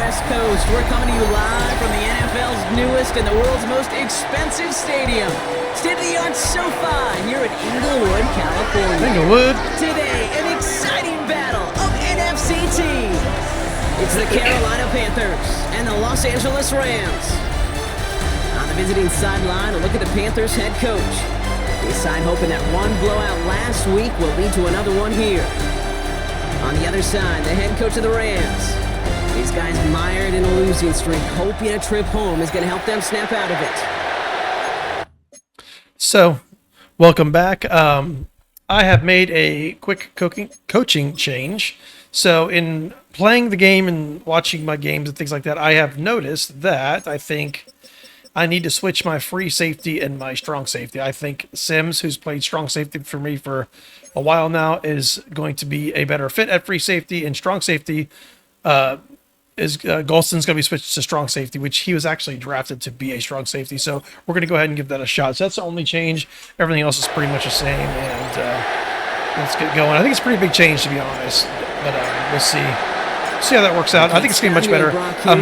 West Coast. We're coming to you live from the NFL's newest and the world's most expensive stadium. State-of-the-art SoFi here in Inglewood, California. Inglewood. Today, an exciting battle of NFC teams. It's the Carolina Panthers and the Los Angeles Rams. On the visiting sideline, a look at the Panthers head coach. His side hoping that one blowout last week will lead to another one here. On the other side, the head coach of the Rams. These guys mired in a losing streak, hoping a trip home is going to help them snap out of it. So, welcome back. I have made a quick coaching change. So, in playing the game and watching my games and things like that, I have noticed that I think I need to switch my free safety and my strong safety. I think Sims, who's played strong safety for me for a while now, is going to be a better fit at free safety, and strong safety Golston's going to be switched to strong safety, which he was actually drafted to be a strong safety. So we're going to go ahead and give that a shot. So that's the only change. Everything else is pretty much the same, and let's get going. I think it's a pretty big change, to be honest, but we'll see how that works out. I think it's going to be much better.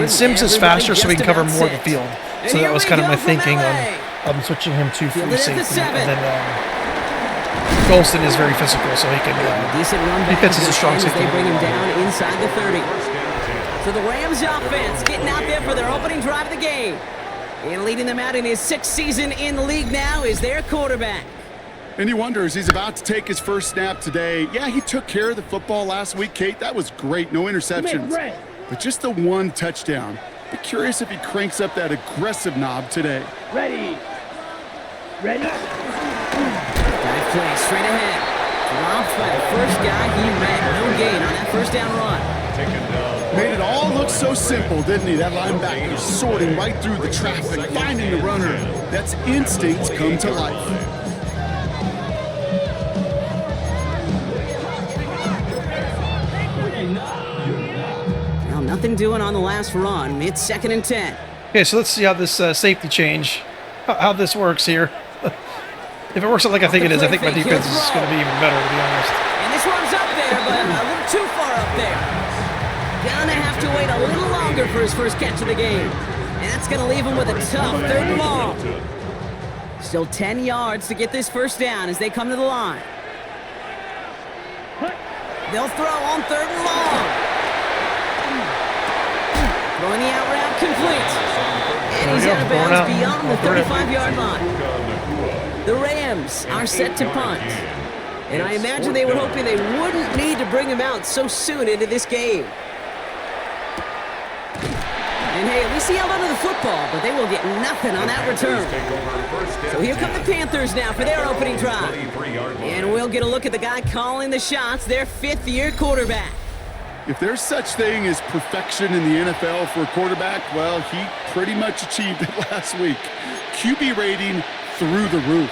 Sims is faster, so he can cover more of the field. So that was kind of my thinking on switching him to free safety. And then Golston is very physical, so he can he fits as a strong safety. They bring him down inside the 30. So the Rams offense getting out there for their opening drive of the game. And leading them out in his 6th season in the league now is their quarterback. And he wonders, he's about to take his first snap today. Yeah, he took care of the football last week, Kate. That was great. No interceptions. But just the one touchdown. Be curious if he cranks up that aggressive knob today. Ready. Dive play straight ahead. Dropped by the first guy he met. No gain on that first down run. Made it all look so simple, didn't he? That linebacker sorting right through the traffic, finding the runner. That's instincts come to life. Well, nothing doing on the last run. It's 2nd and 10. Okay, so let's see how this safety change, how this works here. If it works out like I think it is, I think my defense is going to be even better, to be honest. And this one's up there, but a little too far up there. Gonna have to wait a little longer for his first catch of the game. And that's gonna leave him with a tough 3rd and long. Still 10 yards to get this first down as they come to the line. They'll throw on 3rd and long. Throwing the out route complete. And he's out of bounds beyond the 35-yard line. The Rams are set to punt. And I imagine they were hoping they wouldn't need to bring him out so soon into this game. And hey, at least he held onto the football, but they will get nothing on that return. So here come the Panthers now for their opening drive. And we'll get a look at the guy calling the shots, their 5th-year quarterback. If there's such thing as perfection in the NFL for a quarterback, well, he pretty much achieved it last week. QB rating through the roof.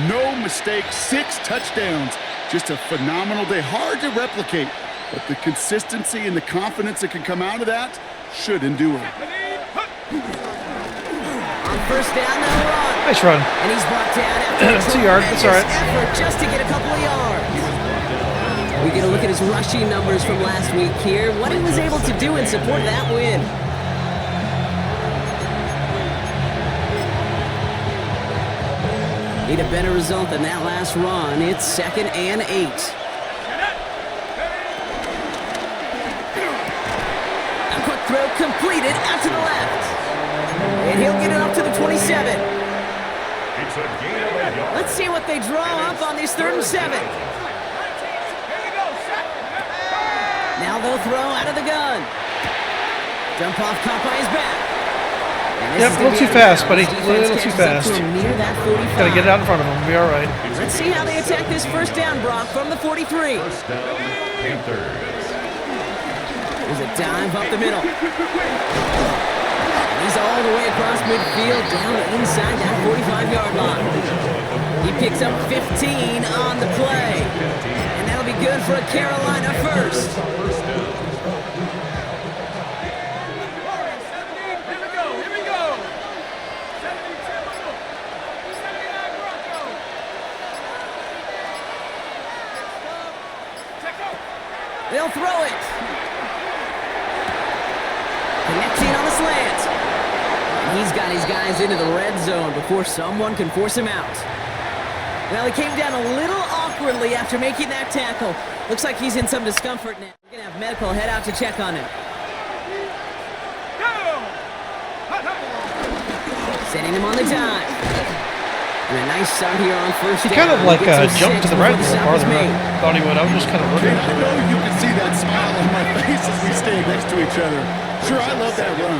No mistakes, 6 touchdowns. Just a phenomenal day. Hard to replicate, but the consistency and the confidence that can come out of that should endure. On first down, they'll run. Nice run. And he's brought down after a 2 yards, that's all right. effort just to get a couple of yards. We get a look at his rushing numbers from last week here. What he was able to do in support of that win. Need a better result than that last run. It's 2nd and 8. Throw completed out to the left. And he'll get it up to the 27. Let's see what they draw up on this 3rd and 7. Now they'll throw out of the gun. Dump off caught by his back. Yep, a little too fast, buddy. A little too fast. Gotta get it out in front of him. We'll be all right. Let's see how they attack this first down, Brock, from the 43. First down, Panthers. There's a dive up the middle. He's all the way across midfield down inside that 45-yard line. He picks up 15 on the play. And that'll be good for a Carolina first. Here we go. They'll throw it. He's got his guys into the red zone before someone can force him out. Well, he came down a little awkwardly after making that tackle. Looks like he's in some discomfort now. We're going to have medical head out to check on him. Setting him on the dive. And a nice start here on first down. He kind of like jumped to the right a little farther than I thought he would. I was just kind of looking. I know you can see that smile on my face as we stay next to each other. Sure, I love that run.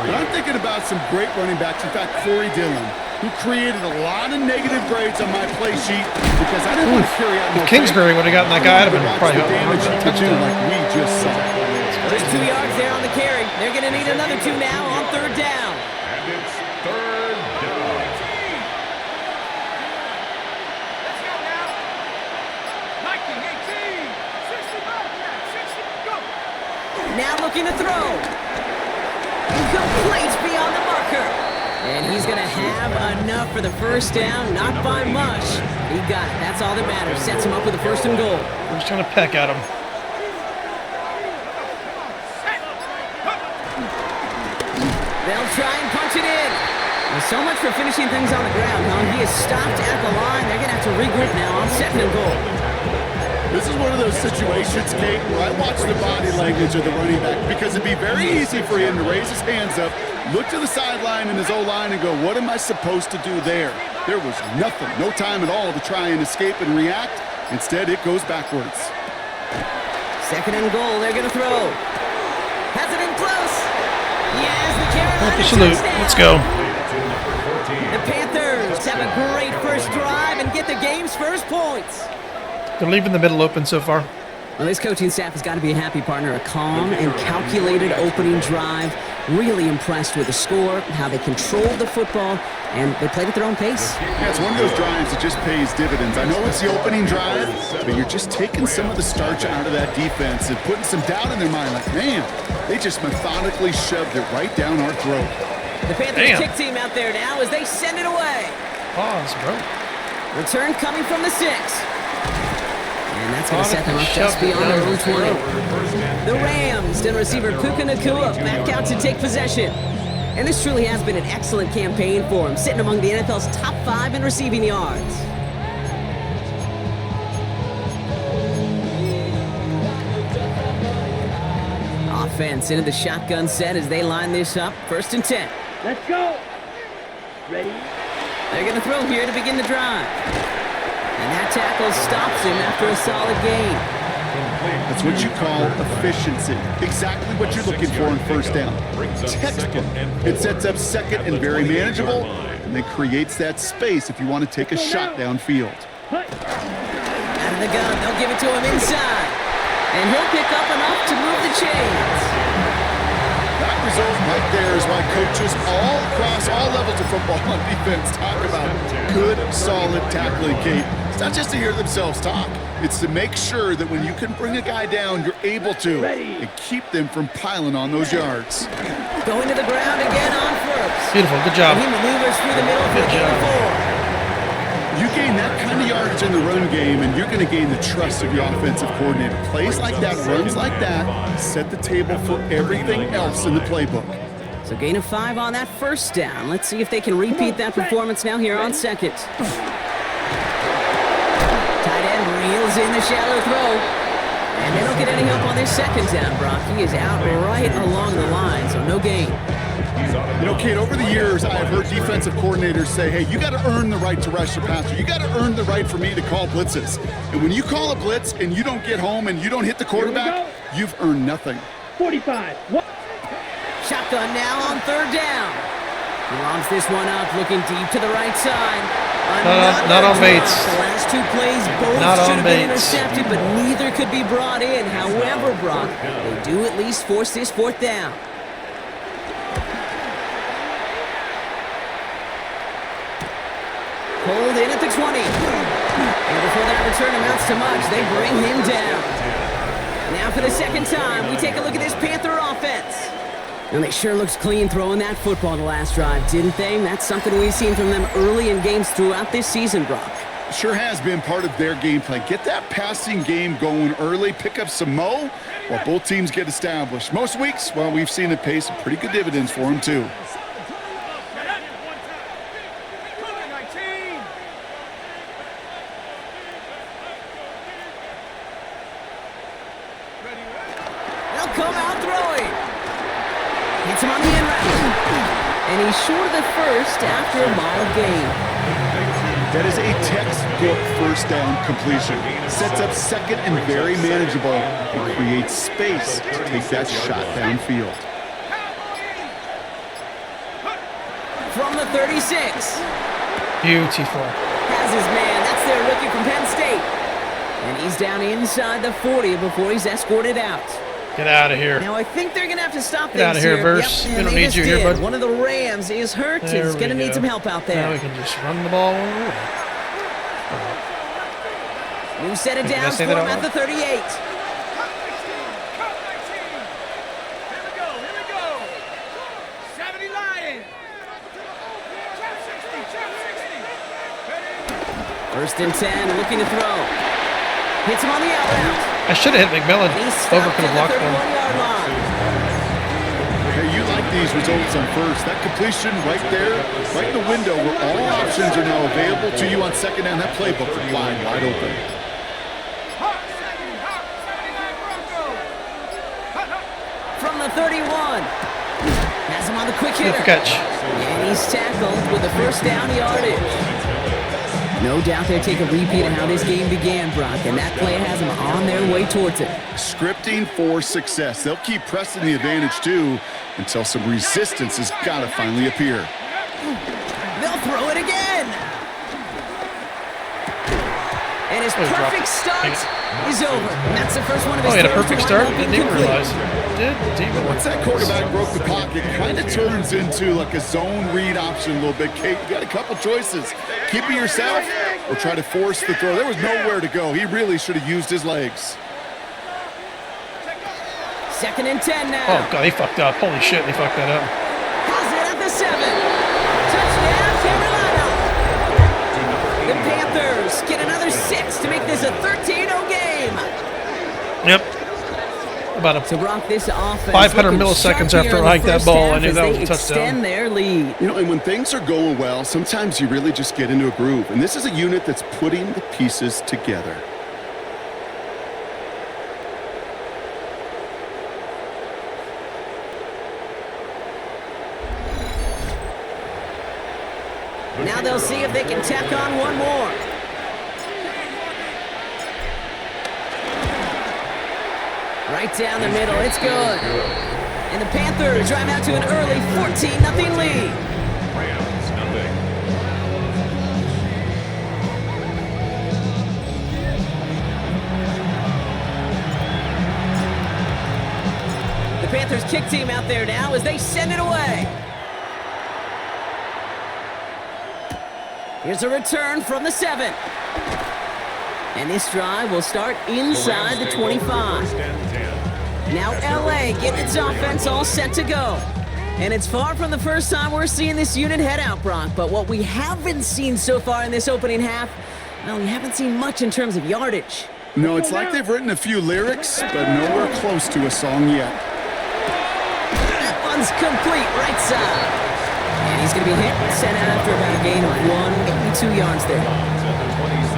But I'm thinking about some great running backs. In fact, Corey Dillon, who created a lot of negative grades on my play sheet because I didn't want to carry out no Kingsbury would have gotten that guy out of him. Probably the damage he could do like we just saw. There's 2 yards there on the carry. They're going to need another 2 now on third down. And it's third down. Let's go now. 19, 18, 60, go. Now looking to throw. Complete beyond the marker. And he's going to have enough for the first down, not by much. He got it. That's all that matters. Sets him up with a 1st and goal. We're just trying to peck at him. They'll try and punch it in. Well, so much for finishing things on the ground, huh? He is stopped at the line. They're going to have to regroup now on 2nd and goal. This is one of those situations, Kate, where I watch the body language of the running back because it'd be very easy for him to raise his hands up, look to the sideline in his O-line and go, what am I supposed to do there? There was nothing, no time at all to try and escape and react. Instead, it goes backwards. 2nd and goal, they're going to throw. Has it in close. Yes, the Carolina Salute. touchdown. Let's go. The Panthers have a great first drive and get the game's first points. They're leaving the middle open so far. Well, this coaching staff has got to be a happy partner. A calm and calculated opening drive. Really impressed with the score, how they controlled the football, and they played at their own pace. Yeah, it's one of those drives that just pays dividends. I know it's the opening drive, but you're just taking some of the starch out of that defense and putting some doubt in their mind. Like, man, they just methodically shoved it right down our throat. The Panthers kick team out there now as they send it away. Pause, bro. Return coming from the 6. And that's going to set them up just beyond their own 20. The Rams and receiver Puka Nacua back out to take possession. And this truly has been an excellent campaign for him, sitting among the NFL's top 5 in receiving yards. Offense into the shotgun set as they line this up. 1st and 10. Let's go. Ready? They're going to throw here to begin the drive. And that tackle stops him after a solid gain. That's what you call efficiency. Exactly what you're looking for in 1st down. Textbook. It sets up 2nd and very manageable, and then creates that space if you want to take a shot downfield. Out of the gun, they'll give it to him inside. And he'll pick up enough to move the chains. That result right there is why coaches all across all levels of football on defense talk about good, solid tackling, Kate. It's not just to hear themselves talk. It's to make sure that when you can bring a guy down, you're able to and keep them from piling on those yards. Going to the ground again on 1st. Beautiful. Good job. And he maneuvers through the middle for the gain of 4. You gain that kind of yardage in the run game, and you're going to gain the trust of your offensive coordinator. Plays like that, runs like that, set the table for everything else in the playbook. So gain of 5 on that 1st down. Let's see if they can repeat that performance now here on 2nd. Tight end reels in the shallow throw. And they don't get any help on their 2nd down, Brock. He is out right along the line, so no gain. You know, Kate, over the years, I've heard defensive coordinators say, hey, you got to earn the right to rush the passer. You got to earn the right for me to call blitzes. And when you call a blitz and you don't get home and you don't hit the quarterback, you've earned nothing. 45. What? Shotgun now on 3rd down. He launches this one up, looking deep to the right side. Not on Bates. The last 2 plays both should have been intercepted, but neither could be brought in. However, Brock, they do at least force this 4th down. Pulled in at the 20. And before that return amounts to much, they bring him down. Now for the 2nd time, we take a look at this Panther offense. And they sure looked clean throwing that football the last drive, didn't they? That's something we've seen from them early in games throughout this season, Brock. Sure has been part of their game plan. Get that passing game going early, pick up some mo while both teams get established. Most weeks, well, we've seen it pay some pretty good dividends for them, too. come out throwing. Hits him on the end route. And he's short of the first after a mile gain. That is a textbook first down completion. Sets up second and very manageable and creates space to take that shot downfield. From the 36. Beautiful. Has his man. That's their rookie from Penn State. And he's down inside the 40 before he's escorted out. Get out of here. Now I think they're going to have to stop Get out things of here, Verse. Yep, We don't they need just you here, did. bud. One of the Rams is hurt. There He's going to we need go. some help out there. Now we can just run the ball. New set of Did I downs say for that him out at the 38. Cut 19. Cut 19. Here we go. Here we go. 70 Lions. Chop 60. Chop 60. First and 10, looking to throw. Hits him on the out route. I should have hit McMillan. He's Over stopped could have at blocked the him. 31-yard line. Hey, you like these results on first. That completion right there, right in the window where all options are now available to you on second down. That playbook is wide open. Hawk 70. Hawk 79 Broncos. From the 31. Has him on the quick hitter. Good catch. And he's tackled with the first down yardage. No doubt they'll take a repeat of how this game began, Brock, and that play has them on their way towards it. Scripting for success. They'll keep pressing the advantage, too, until some resistance has got to finally appear. They'll throw it again. And his perfect start is over. That's the first one of his Oh, he had a throws perfect to start? wind up Didn't even incomplete. realize. Didn't even Once that quarterback broke the pocket, it kind of turns into like a zone read option a little bit. Kate, you got a couple choices. Keep it yourself or try to force the throw. There was nowhere to go. He really should have used his legs. Second and 10 now. Oh, God, they fucked up. Holy shit, they fucked that up. Has it at the 7. Touchdown, Carolina. The Panthers get another 6 to make this a 13-0 game. Yep. About a So Brock, this offense 500 looking milliseconds sharp after here I in hiked the that first ball, I half knew as that they was a touchdown. extend their lead. You know, and when things are going well, sometimes you really just get into a groove. And this is a unit that's putting the pieces together. Now they'll see if they can tack on one more. Right down the middle, it's good. And the Panthers drive out to an early 14-0 lead. Rams, nothing. The Panthers kick team out there now as they send it away. Here's a return from the 7. And this drive will start inside the 25. First and 10. Now LA getting its offense all set to go. And it's far from the first time we're seeing this unit head out, Brock. But what we haven't seen so far in this opening half, well, we haven't seen much in terms of yardage. No, it's like they've written a few lyrics, but nowhere close to a song yet. That one's complete right side. And he's going to be hit and sent out after about a gain of 1, maybe 2 yards there.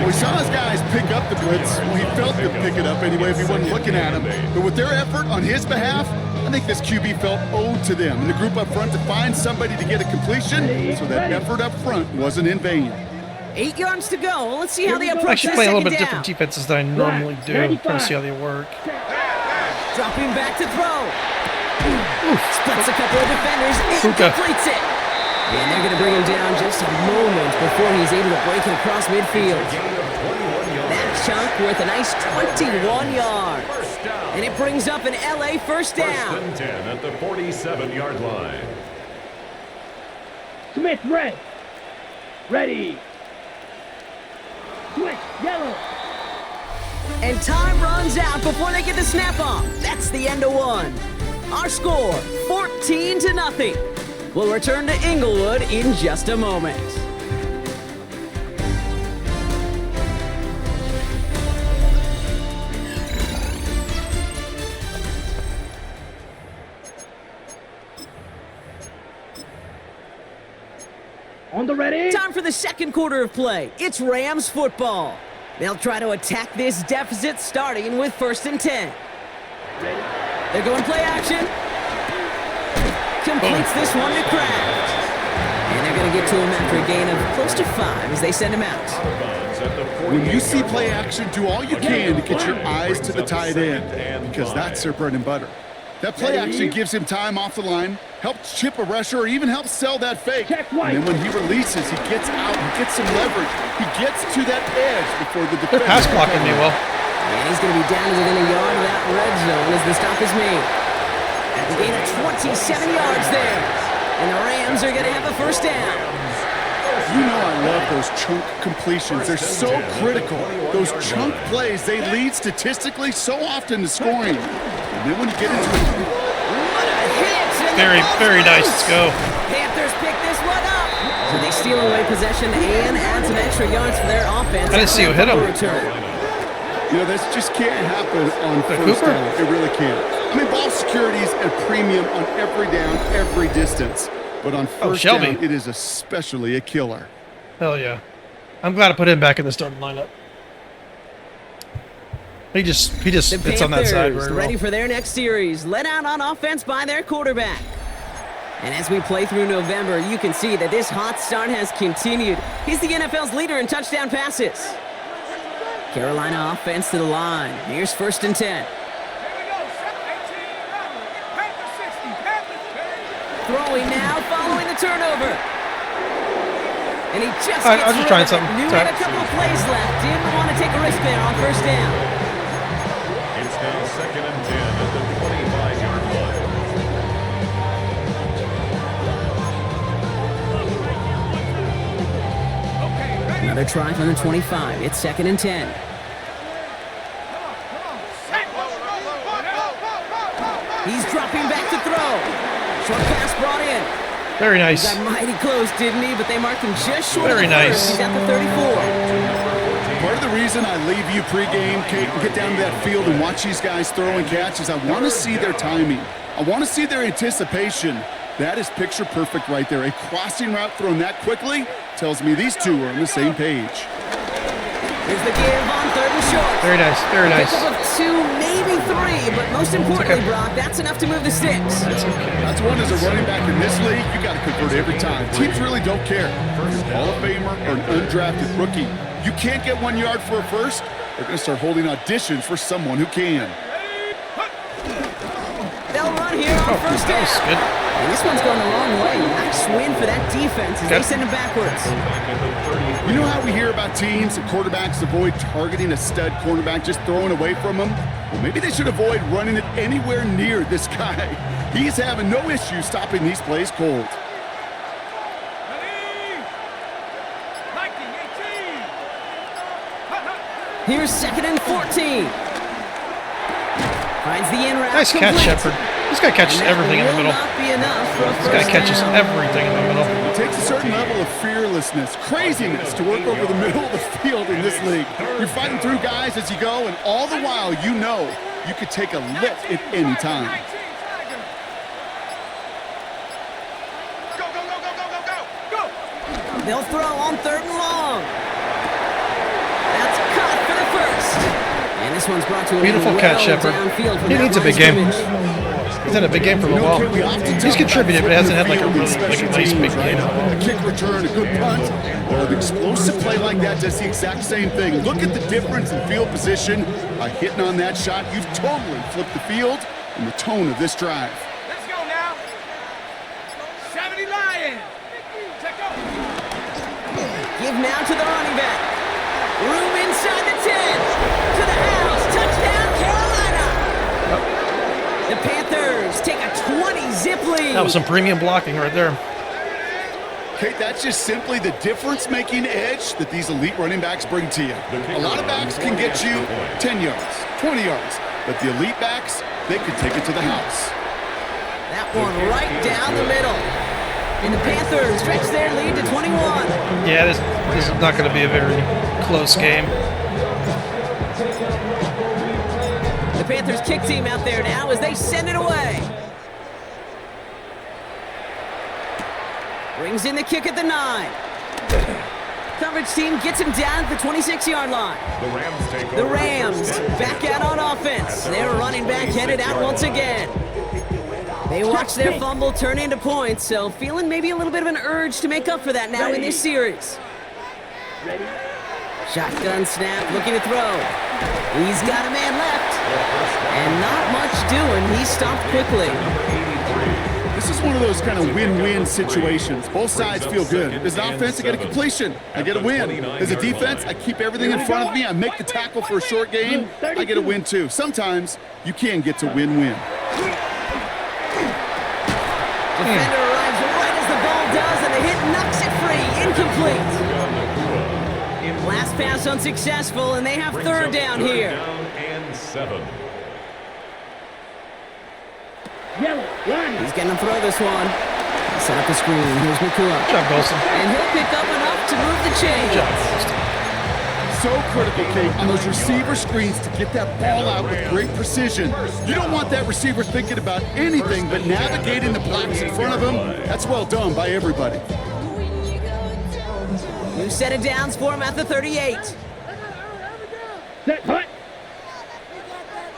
We saw his guys pick up the blitz. Well, he felt they'd pick it up anyway if he wasn't looking at him. But with their effort on his behalf, I think this QB felt owed to them. And the group up front to find somebody to get a completion, so that effort up front wasn't in vain. 8 yards to go. Let's see how they I'm approach actually that playing a second little bit down. different defenses than I normally do. I'm trying to see how they work. Dropping back to throw. Splits a couple of defenders. Puka. Completes it. And they're going to bring him down just a moment before he's able to break it across midfield. That chunk worth a nice 21 yards. First down. And it brings up an LA first down. First and 10 at the 47-yard line. Smith, red. Ready. Switch, yellow. And time runs out before they get the snap off. That's the end of one. Our score, 14-0. We'll return to Inglewood in just a moment. On the ready. Time for the second quarter of play. It's Rams football. They'll try to attack this deficit starting with 1st and 10. Ready. They're going play action. Completes this one to Kraft. And they're going to get to him after a gain of close to 5 as they send him out. When you see play action, do all you can to get your eyes to the tight end because that's their bread and butter. That play action gives him time off the line, helps chip a rusher, or even helps sell that fake. And then when he releases, he gets out, he gets some leverage. He gets to that edge before the defender. They're pass blocking me well. And he's going to be down to within a yard of that red zone as the stop is made. At the gain of 27 yards there. And the Rams are going to have a first down. You know I love those chunk completions. They're so critical. Those chunk plays, they lead statistically so often to scoring. And then when you get into it, What a hit! Very, very nice. Let's go. Panthers pick this one up. So they steal away possession and add some extra yards for their offense. I didn't see who hit him. you know, this just can't happen on first Cooper? down. It really can't. I mean, ball security is a premium on every down, every distance. But on first down, it is especially a killer. Hell yeah. I'm glad I put him back in the starting lineup. He just fits on that side very well. Ready for their next series, led out on offense by their quarterback. And as we play through November, you can see that this hot start has continued. He's the NFL's leader in touchdown passes. Carolina offense to the line. Here's 1st and 10. Throwing now, following the turnover. And he just gets I was just trying something. Knew had a couple of plays left. Didn't want to take a risk there on first down. It's now 2nd and 10 at the 25-yard line. Another try from the 25. It's 2nd and 10. He's dropping back to throw. Short pass brought in. Very nice. He got mighty close, didn't he? But they marked him just short of the nice. first. He's at the 34. Part of the reason I leave you pregame, Kate, and get down to that field and watch these guys throw and catch is I want to see their timing. I want to see their anticipation. That is picture perfect right there. A crossing route thrown that quickly tells me these two are on the same page. Here's the give on 3rd and short. Very nice. Very nice. Pickup of 2, maybe 3, but most importantly, Brock, that's enough to move the sticks. That's one as a running back in this league, you got to convert every time. Teams really don't care. Hall of Famer or an undrafted rookie. You can't get 1 yard for a first, they're going to start holding auditions for someone who can. They'll run here on first down. Good. And this one's going a long way. Nice win for that defense as they send him backwards. You know how we hear about teams and quarterbacks avoid targeting a stud cornerback, just throwing away from him? Well, maybe they should avoid running it anywhere near this guy. He's having no issue stopping these plays cold. Here's 2nd and 14. Finds the in route. Nice catch, Shepard. This guy catches everything in the middle. This guy catches everything in the middle. It takes a certain level of fearlessness, craziness to work over the middle of the field in this league. You're fighting through guys as you go, and all the while you know you could take a lick at any time. They'll throw on 3rd and long. That's caught for the first. And this one's brought to a Beautiful catch, Shepard. He needs a big game. He's had a big game for a while. He's contributed, but hasn't had like a really nice big game. A kick return, a good punt, or an explosive play like that does the exact same thing. Look at the difference in field position. By hitting on that shot, you've totally flipped the field and the tone of this drive. Let's go now. 70 Lions. Check out. Give now to the running back. Room inside the 10. To the house. Touchdown, Carolina. The Panthers take a 20-zip lead. That was some premium blocking right there. Kate, that's just simply the difference-making edge that these elite running backs bring to you. A lot of backs can get you 10 yards, 20 yards, but the elite backs, they can take it to the house. That one right down the middle. And the Panthers stretch their lead to 21. Yeah, this is not going to be a very close game. The Panthers kick team out there now as they send it away. Brings in the kick at the 9. Coverage team gets him down at the 26-yard line. The Rams take over. The Rams back out on offense. Their running back headed out once again. They watch their fumble turn into points, so feeling maybe a little bit of an urge to make up for that now in this series. Ready? Shotgun snap, looking to throw. He's got a man left. And not much doing. He stopped quickly. This is one of those kind of win-win situations. Both sides feel good. As an offense, I get a completion. I get a win. As a defense, I keep everything in front of me. I make the tackle for a short gain. I get a win too. Sometimes you can get to win-win. Defender arrives right as the ball does, and the hit knocks it free. Incomplete. Last pass unsuccessful, and they have third down here. Down and 7. Yellow. Line. He's going to throw this one. Set up the screen. Here's McCullough. Good job, Golson. And he'll pick up enough to move the chains. Good job, Golson. So critical, Kate, on those receiver screens to get that ball out with great precision. You don't want that receiver thinking about anything but navigating the blocks in front of him. That's well done by everybody. New set of downs for him at the 38. Set. Hut.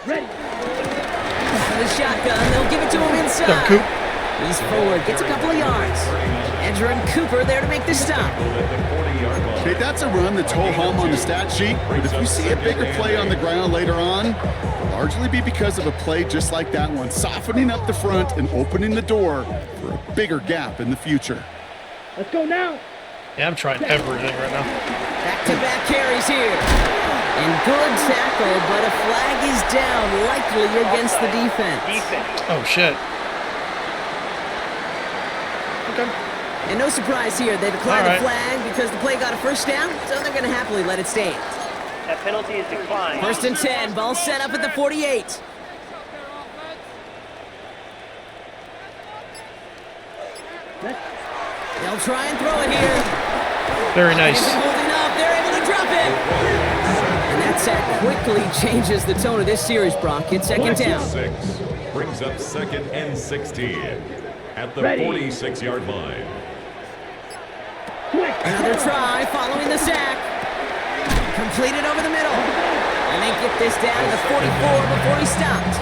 Ready. For the shotgun, they'll give it to him Good inside. job, Coop. He's forward, gets a couple of yards. Edger and Cooper there to make the stop. Okay, that's a run that's ho-hum on the stat sheet, but if you see a bigger play on the ground later on, it'll largely be because of a play just like that one, softening up the front and opening the door for a bigger gap in the future. Let's go now. Yeah, I'm trying everything right now. Back-to-back carries here. And good tackle, but a flag is down, likely against the defense. Oh, shit. Okay. And no surprise here, they declined All right. the flag because the play got a first down, so they're going to happily let it stand. That penalty is declined. First and 10, ball set up at the 48. They'll try and throw it here. Very nice. He's holding up, they're able to drop it. And that sack quickly changes the tone of this series, Brock. It's second down. 6 brings up 2nd and 16 at the Ready. 46-yard line. Quick. Another try following the sack. Completed over the middle. And they get this down to the 44 before he stopped.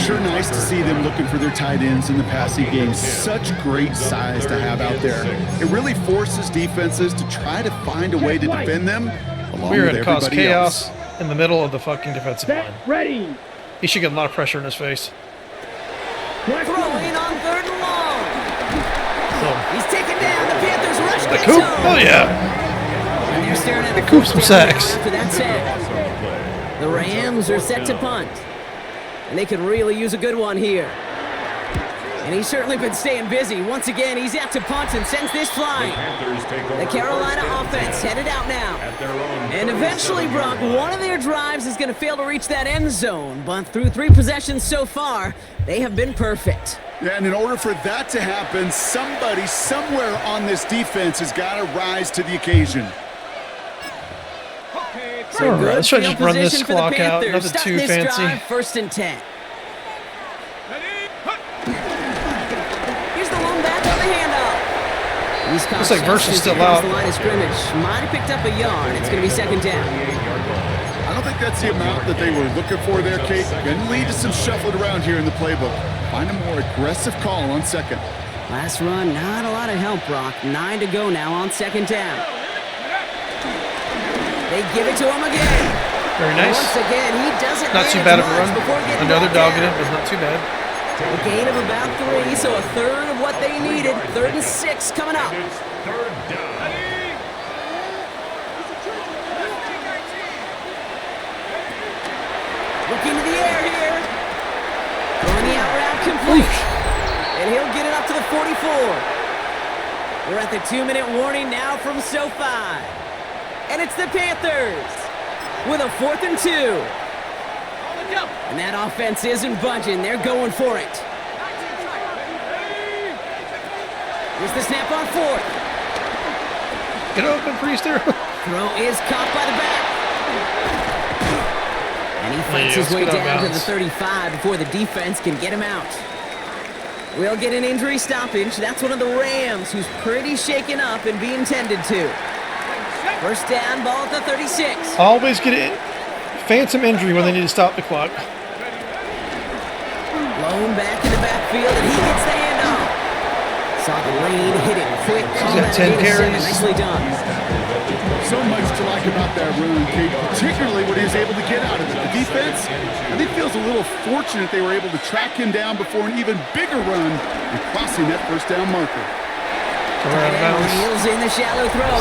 Sure nice to see them looking for their tight ends in the passing game. Such great size to have out there. It really forces defenses to try to find a way to defend them along We're with going to cause everybody chaos else. in the middle of the fucking defensive line. Set. Ready. He should get a lot of pressure in his face. Black Throwing line. on third and long. So, He's taken down. The Panthers rush the gets Coop. home. Oh, yeah. And they're staring at the Coop's some first down sacks. after that sack. The Rams are set to punt. And they could really use a good one here. And he's certainly been staying busy. Once again, he's out to punt and sends this flying. The Carolina offense headed out now. And eventually, Brock, one of their drives is going to fail to reach that end zone. But through 3 possessions so far, they have been perfect. Yeah, and in order for that to happen, somebody somewhere on this defense has got to rise to the occasion. All right, let's try to just run this Position for the clock out. Panthers. Nothing Starting too this fancy. drive, first and 10. Here's the lone back on the handoff. He's Looks like Verse is still across out. the line of scrimmage. Might have picked up a yard. It's going to be second down. I don't think that's the amount that they were looking for there, Kate. Going to lead to some shuffling around here in the playbook. Find a more aggressive call on second. Last run, not a lot of help, Brock. 9 to go now on second down. They give it to him again. Very nice. Once again, he doesn't Not too manage bad of a much run. before getting Another brought dog in down. it was not too bad. A gain of about 3, so a third of what they needed. 3rd and 6 coming up. It's 3rd down. Looking to the air here. Throwing the out route complete. And he'll get it up to the 44. We're at the 2-minute warning now from SoFi. And it's the Panthers with a 4th and 2. And that offense isn't budging. They're going for it. Here's the snap on 4th. Get open, Priester. Throw is caught by the back. And he fights Yeah, his way let's get out down of to the bounds. 35 before the defense can get him out. We'll get an injury stoppage. That's one of the Rams who's pretty shaken up and being tended to. First down, ball at the 36. Always get it. Phantom injury when they need to stop the clock. Blown back in the backfield, and he gets the handoff. Saw the lane, hit it quick. He's got 10 carries. Nicely done. So much to like about that run, Kate, particularly what he was able to get out of it. The defense, I think, feels a little fortunate they were able to track him down before an even bigger run and crossing that first down marker. Wheels in the shallow throw.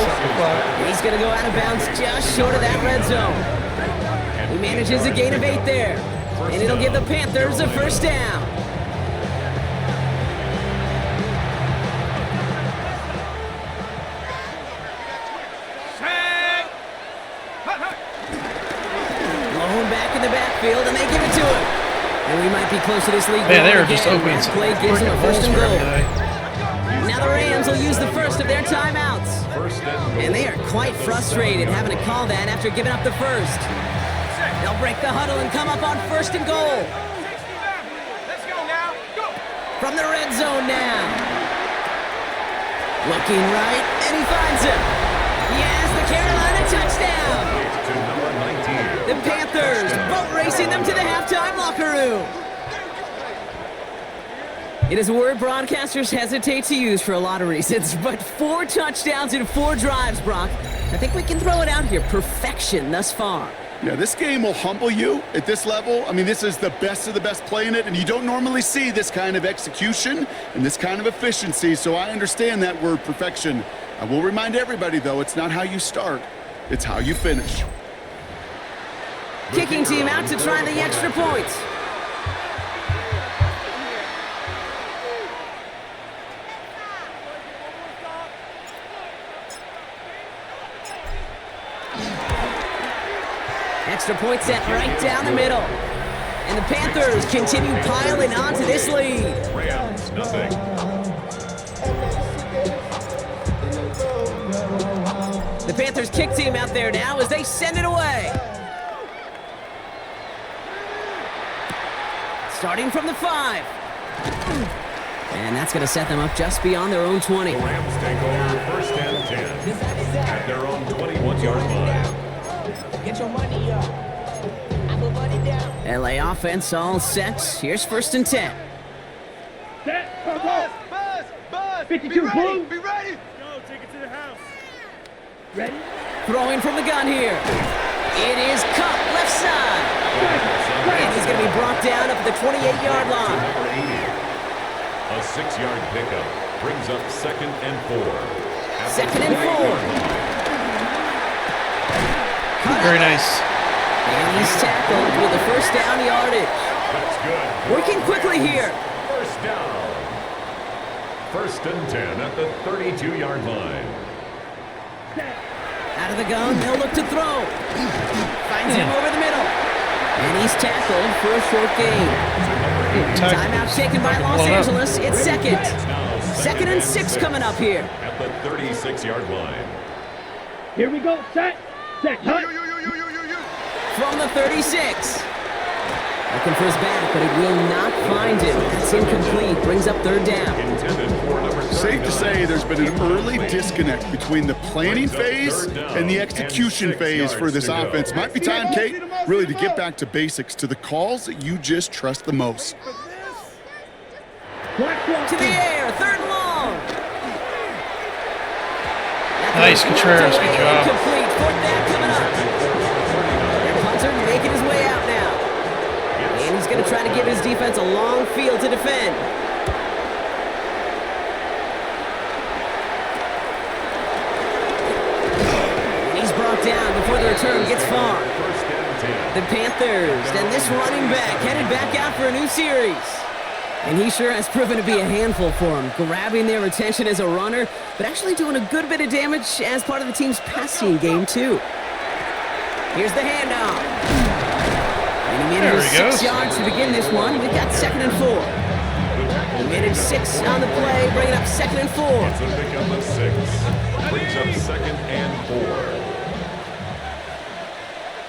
He's going to go out of bounds just short of that red zone. He manages a gain of 8 there. And it'll give the Panthers a first down. Blown back in the backfield, and they give it to him. And we might be close to this league. Man, they are just opening some play gives them a first and holes goal. for everybody. Now the Rams will use the first of their timeouts. And they are quite frustrated having to call that after giving up the first. They'll break the huddle and come up on first and goal. Let's go now. Go. From the red zone now. Looking right, and he finds him. Yes, the Carolina touchdown. The Panthers boat racing them to the halftime locker room. It is a word broadcasters hesitate to use for a lot of reasons, but 4 touchdowns in 4 drives, Brock. I think we can throw it out here. Perfection thus far. Yeah, this game will humble you at this level. I mean, this is the best of the best playing it, and you don't normally see this kind of execution and this kind of efficiency, so I understand that word perfection. I will remind everybody, though, it's not how you start, it's how you finish. Kicking team out to try the extra point. Extra point set right down the middle. And the Panthers continue piling onto this lead. Rams, nothing. The Panthers kick team out there now as they send it away. Starting from the 5. And that's going to set them up just beyond their own 20. The Rams take over first and 10 at their own 21-yard line. Get your money up. I put money down. LA offense all set. Here's first and 10. Set. Go. Buzz. 52 blue. Be ready. Go, take it to the house. Ready? Throwing from the gun here. It is cut left side. And he's going to be brought down up at the 28-yard line. Number 80. A 6-yard pickup brings up second and 4. At the Second and 4. 28-yard line. Very nice. And he's tackled with the first down yardage. That's good. Working quickly here. First down. First and 10 at the 32-yard line. Out of the gun, they'll look to throw. Finds him over the middle. And he's tackled for a short gain. Timeout taken by Los Angeles. It's second. Second and 6 coming up here. At the 36-yard line. Here we go. Set. Set. Hut. From the 36. Looking for his back, but it will not find him. That's incomplete. Brings up third down. Intended for number 39. Safe to say there's been an early disconnect between the planning phase and the execution phase for this offense. Might be time, Kate, really to get back to basics, to the calls that you just trust the most. To the air. Third and long. Nice, Contreras. Good job. Incomplete. Fourth down coming up. Their punter making his way out now. And he's going to try to give his defense a long field to defend. And he's brought down before the return gets far. First and 10. The Panthers and this running back headed back out for a new series. And he sure has proven to be a handful for him, grabbing their attention as a runner, but actually doing a good bit of damage as part of the team's passing game, too. Here's the handoff. And he manages 6 yards to begin this one. We've got second and 4. He managed 6 on the play, bringing up second and 4. It's a pickup of 6. Brings up second and 4.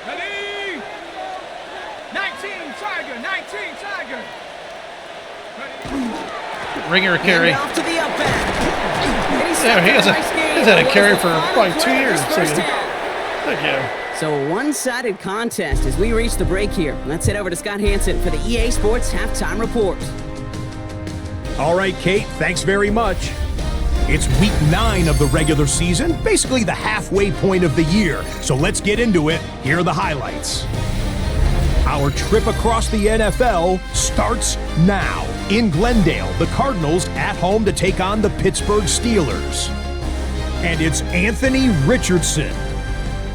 Ready? 19 Tiger. 19 Tiger. Ringer carry. Off to the up back. And he's There, he has a nice game. He's had a was carry the for final probably 2 play of years. this So first good. half. Thank you. So a one-sided contest as we reach the break here. Let's head over to Scott Hansen for the EA Sports Halftime Report. All right, Kate, thanks very much. It's week 9 of the regular season, basically the halfway point of the year. So let's get into it. Here are the highlights. Our trip across the NFL starts now. In Glendale, the Cardinals at home to take on the Pittsburgh Steelers. And it's Anthony Richardson.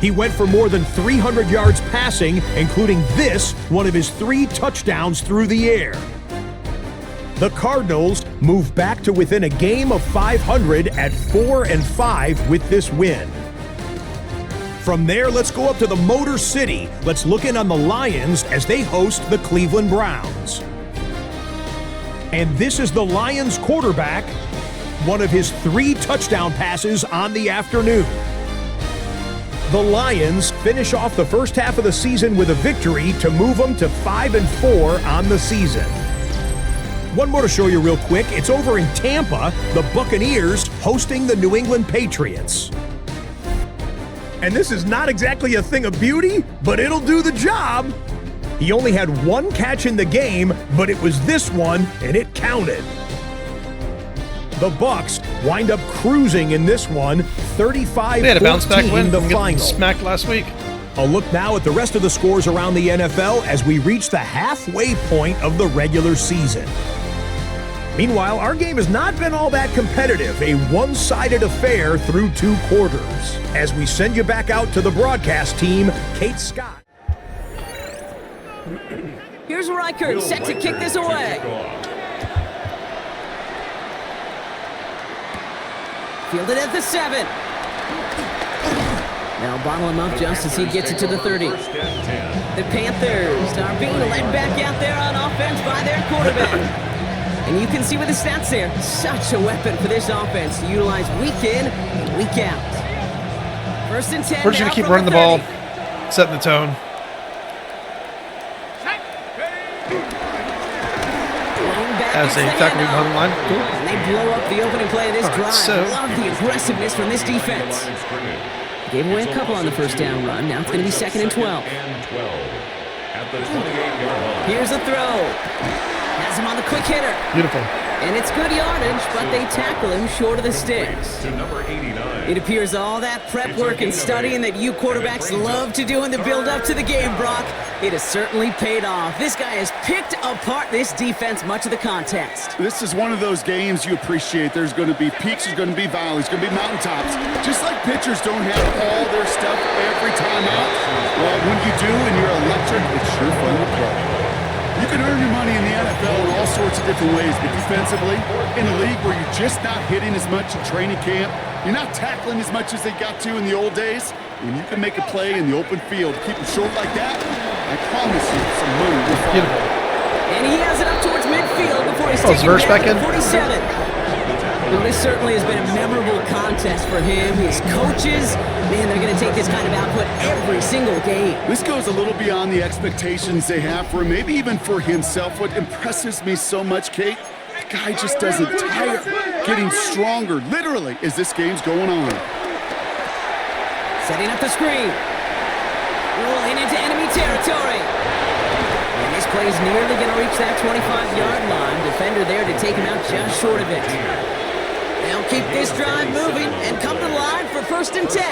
He went for more than 300 yards passing, including this, one of his 3 touchdowns through the air. The Cardinals move back to within a game of 500 at 4-5 with this win. From there, let's go up to the Motor City. Let's look in on the Lions as they host the Cleveland Browns. And this is the Lions quarterback, one of his 3 touchdown passes on the afternoon. The Lions finish off the first half of the season with a victory to move them to 5-4 on the season. One more to show you real quick. It's over in Tampa, the Buccaneers hosting the New England Patriots. And this is not exactly a thing of beauty, but it'll do the job. He only had 1 catch in the game, but it was this one, and it counted. The Bucs wind up cruising in this one, 35-14 They had a bounce back win. the from getting final. smacked last week. A look now at the rest of the scores around the NFL as we reach the halfway point of the regular season. Meanwhile, our game has not been all that competitive, a one-sided affair through 2 quarters. As we send you back out to the broadcast team, Kate Scott. Here's Reichert set to kick this away. Fielded at the 7. They'll bottle him up just as he gets it to the 30. The Panthers are being led back out there on offense by their quarterback. And you can see with the stats there, such a weapon for this offense to utilize week in and week out. 1st and 10. We're just going to keep running the ball, setting the tone. As they tackle behind the line. Cool. And they blow up the opening play of this All right, drive. so- Love the aggressiveness from this defense. Gave away a couple on the first down run. Now it's going to be 2nd and 12. At the 28-yard line. Here's a throw. Has him on the quick hitter. Beautiful. And it's good yardage, but they tackle him short of the sticks. To number 89. It appears all that prep work and studying that you quarterbacks love to do in the build-up to the game, Brock, it has certainly paid off. This guy has picked apart this defense much of the contest. This is one of those games you appreciate. There's going to be peaks, there's going to be valleys, going to be mountaintops. Just like pitchers don't have all their stuff every time out. Well, when you do and you're electric, it's sure fun to play. You can earn your money in the NFL in all sorts of different ways, but defensively, in a league where you're just not hitting as much in training camp, you're not tackling as much as they got to in the old days, when you can make a play in the open field, keep it short like that, I promise you some money will follow. Beautiful. And he has it up towards midfield before he's Oh, is taken Verse back back to in? 47. Well, this certainly has been a memorable contest for him. His coaches, man, they're going to take this kind of output every single game. This goes a little beyond the expectations they have for him, maybe even for himself. What impresses me so much, Kate, the guy just doesn't tire, getting stronger, literally, as this game's going on. Setting up the screen. Rolling into enemy territory. And this play is nearly going to reach that 25-yard line. Defender there to take him out just short of it. They'll keep this drive moving and come to the line for 1st and 10.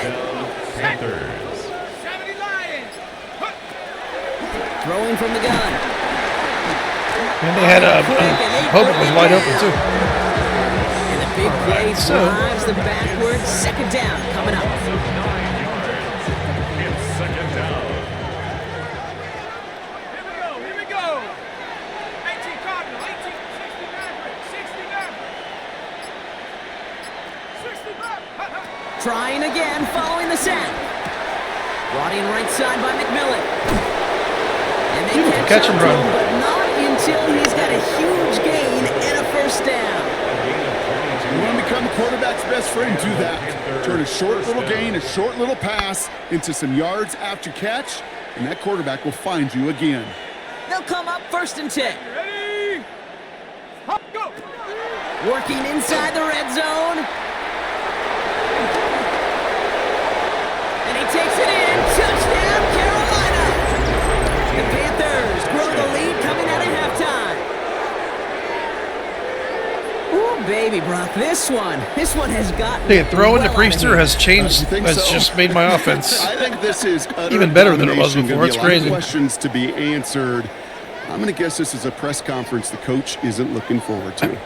Panthers. 70 Lions. Throwing from the gun. And they had Hope was wide open too. And the big play so- drives them backwards. 2nd down coming up. 9 yards. It's 2nd down. Here we go. 18 Cardinal, 18, 69. 69. Trying again, following the sack. Brought in right side by McMillan. And they Beautiful catch catch and up to run. him, but not until he's got a huge gain and a 1st down. You want to become a quarterback's best friend, do that. Turn a short little gain, a short little pass into some yards after catch, and that quarterback will find you again. They'll come up 1st and 10. Ready? Go. Working inside the red zone. Touchdown, Carolina! The Panthers grow the lead coming out of halftime. Ooh, baby, Brock, this one has got Hey, throwing well to Priester has changed, You think has so? just made my offense. I think this is Even better than it was domination. before. Gonna be It's a lot of crazy. questions to be answered. I'm going to guess this is a press conference the coach isn't looking forward to.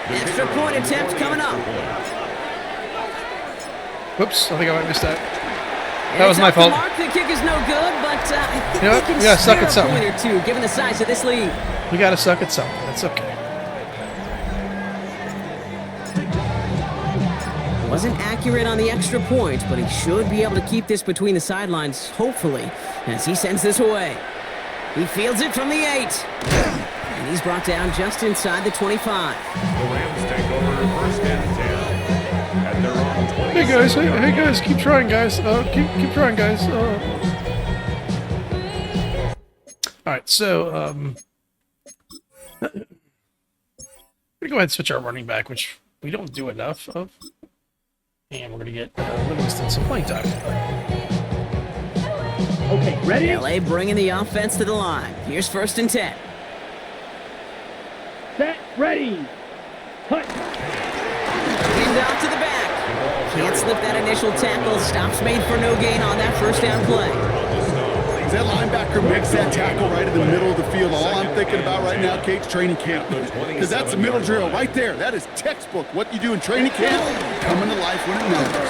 extra point attempt coming up. Whoops, I think I might have missed that. And That was it's my off the fault. mark. The kick is no good, but I think You know they what? can We gotta suck steer at a something. point or two, given the size of this lead. We gotta suck at something. That's okay. Wasn't accurate on the extra point, but he should be able to keep this between the sidelines, hopefully, as he sends this away. He fields it from the 8. And he's brought down just inside the 25. The Rams take over first and 10. At their own 20. Hey guys, hey guys, keep trying, guys. Keep trying, guys. All right, so we're gonna go ahead and switch our running back, which we don't do enough of, and we're gonna get Livingston some playing time. Okay, ready? LA bringing the offense to the line. Here's first and 10. Set, ready. Hut. Hand off to the back. Can't slip that initial tackle. Stops made for no gain on that first down play. That linebacker makes that tackle right in the middle of the field. All I'm thinking about right now, Kate's training camp. Because that's the middle drill right there. That is textbook. What you do in training camp, coming to life when it matters.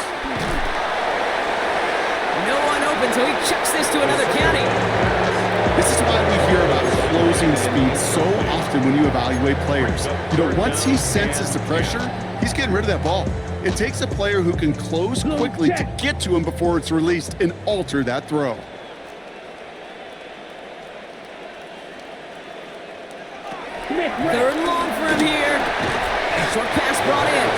No one open, so he chucks this to another county. This is why we hear about closing speed so often when you evaluate players. You know, once he senses the pressure, he's getting rid of that ball. It takes a player who can close quickly to get to him before it's released and alter that throw. Third and long for him here. Short pass brought in.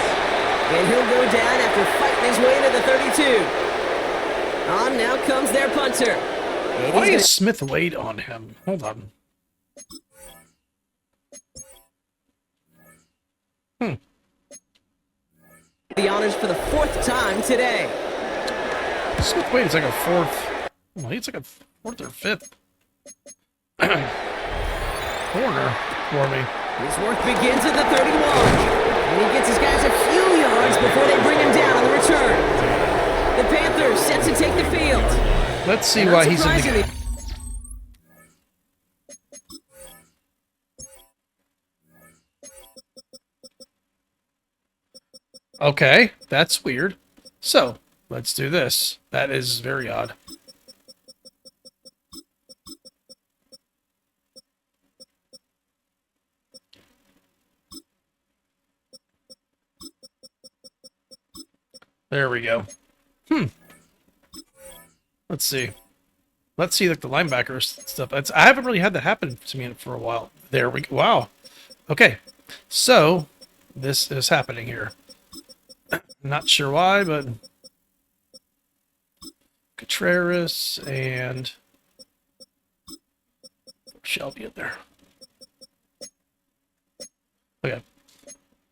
And he'll go down after fighting his way into the 32. On now comes their punter. And Why he's is Smith Wade on him? Hold on. the honors for the 4th time today. Smith Wade is like a 4th. Well, he's like a 4th or 5th corner for me. His work begins at the 31. And he gets his guys a few yards before they bring him down on the return. The Panthers set to take the field. Let's see And why he's in the unsurprisingly- game. Okay, that's weird. So, let's do this. That is very odd. There we go. Let's see. Let's see like the linebacker stuff. I haven't really had that happen to me for a while. There we go. Wow. Okay. So, this is happening here. Not sure why, but Contreras and Shelby in there. Okay.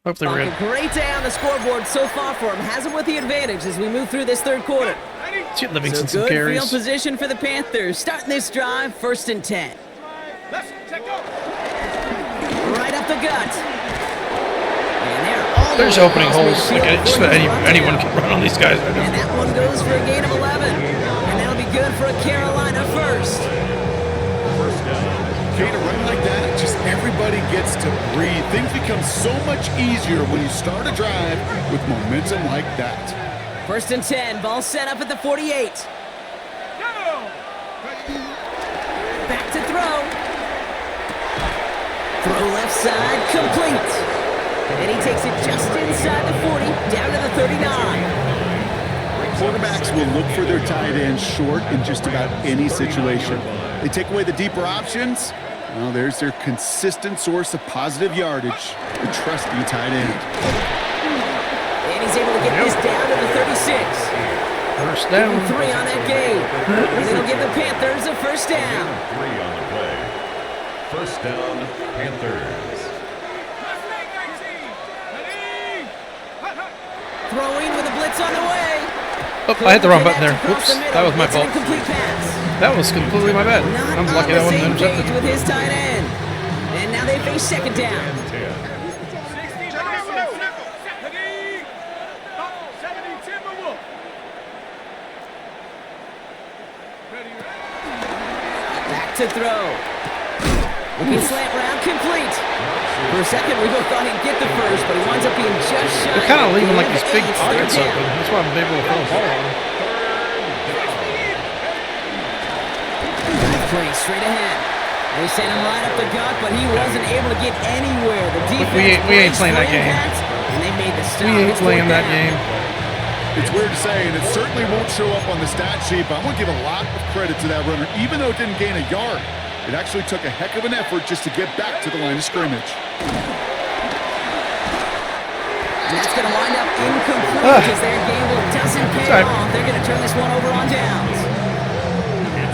Hopefully we're A good. great day on the scoreboard so far for him. Has him with the advantage as we move through this 3rd quarter. Let's get So Livingston some good field carries. position for the Panthers. Starting this drive, 1st and 10. Let's check out. Right up the gut. And they're all the There's way opening across holes. Like, midfield just for about the brought anyone down. can run on these guys right And now. that one goes for a gain of 11. And that'll be good for a Carolina first. Kate, a run like that, just everybody gets to breathe. Things become so much easier when you start a drive with momentum like that. 1st and 10. Ball set up at the 48. Go! Back to throw. Throw left side, complete. And he takes it just inside the 40, down to the 39. Quarterbacks will look for their tight end short in just about any situation. They take away the deeper options. Well, there's their consistent source of positive yardage, the trusty tight end. And he's able to get this down to the 36. First down. 3 on that game. And it'll give the Panthers a first down. 3 on the play. First down, Panthers. Throwing with a blitz on the way. Oh, I hit the wrong button there. Across Whoops, the middle. that was my It's an fault. incomplete pass. That was completely my bad. Not I'm on lucky the that wasn't same page intercepted. with his tight end. And now they face second down. 10. Back to throw. Looking slant round, complete. For a second, we both thought he'd get the first, but he winds up being just shy. They're kind of leaving like Gain these of big 8, pockets third open. down. That's why I'm able to throw the ball on. Play straight ahead. They sent him right up the gut, but he wasn't able to get anywhere. The defense we ain't playing that game. And they made the stop. We ain't It's playing fourth that down. game. It's weird to say, and it certainly won't show up on the stat sheet, but I want to give a lot of credit to that runner. Even though it didn't gain a yard, it actually took a heck of an effort just to get back to the line of scrimmage. And that's going to wind up incomplete because their gamble doesn't pay Sorry. off. They're going to turn this one over on downs.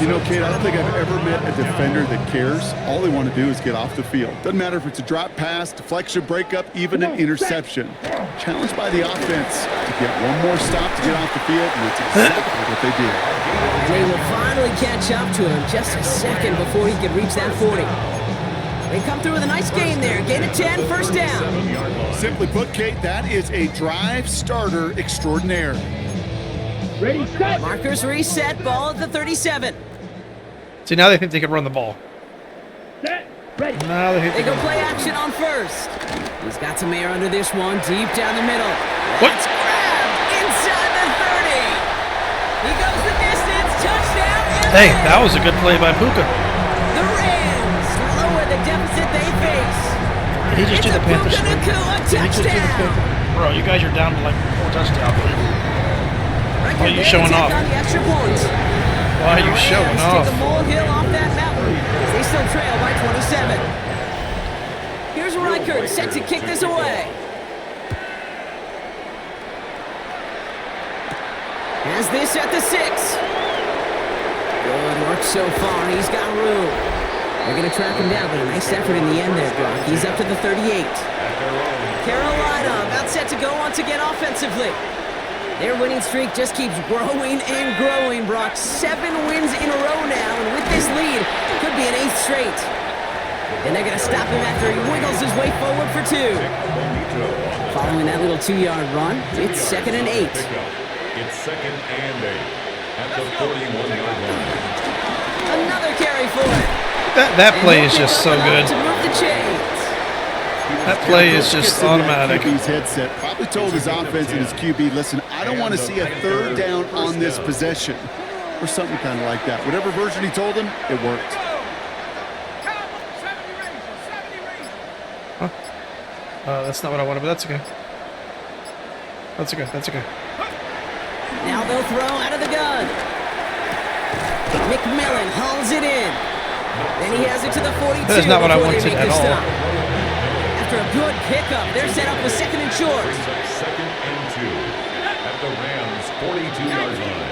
You know, Kate, I don't think I've ever met a defender that cares. All they want to do is get off the field. Doesn't matter if it's a drop pass, deflection, breakup, even an interception. Challenged by the offense to get one more stop to get off the field, and that's exactly what they did. They will finally catch up to him just a second before he could reach that 40. They come through with a nice gain there. Gain of 10, first down. Simply put, Kate, that is a drive starter extraordinaire. Ready, set. Markers reset, ball at the 37. See, now they think they can run the ball. Set. Ready. Now they think They they go can. play action on first. He's got some air under this one, deep down the middle. What? That's grabbed inside the 30. He goes the distance, touchdown. Hey, that was a good play by Puka. The Rams lower the deficit they face. Did he just do It's the a Panthers? Puka Did Nacua he just do the touchdown. Panthers? Bro, you guys are down to like 4 touchdowns. Record you there to showing take off? on the extra point. Why are you The showing Rams off? take a molehill off that mountain as they still trail by 27. Here's Reichert set to kick this away. Has this at the 6. Good work so far. He's got room. They're going to track him down, but a nice effort in the end there, Brock. He's up to the 38. Carolina about set to go once again offensively. Their winning streak just keeps growing and growing, Brock. 7 wins in a row now, and with this lead, could be an 8th straight. And they're going to stop him after he wiggles his way forward for 2. Following that little 2-yard run, it's 2nd and 8. It's 2nd and 8 at the 41-yard line. Another carry for it. That play is just so good. To move the chains. That play is just Gets in that automatic. QB's headset. Probably told his offense and his QB, listen, I don't want to see a 3rd down on this possession. Or something kind of like that. Whatever version he told him, it worked. That's not what I wanted, but that's okay. That's okay. That's okay. Now they'll throw out of the gun. McMillan hauls it in. Then he has it to the 42. That is not what I before they wanted make at the all. stop. After a good pickup, they're set up with 2nd and short. Brings up 2nd and 2 at the Rams' 42-yard line.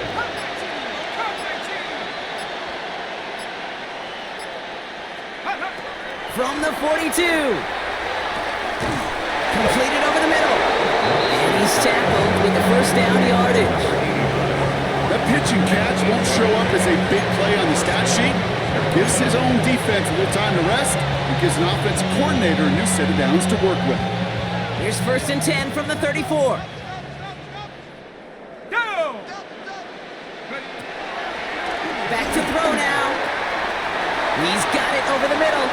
From the 42. Completed over the middle. And he's tackled with the first down yardage. That pitch and catch won't show up as a big play on the stat sheet. Gives his own defense a little time to rest and gives an offensive coordinator a new set of downs to work with. Here's 1st and 10 from the 34. Go! Back to throw now. He's got it over the middle.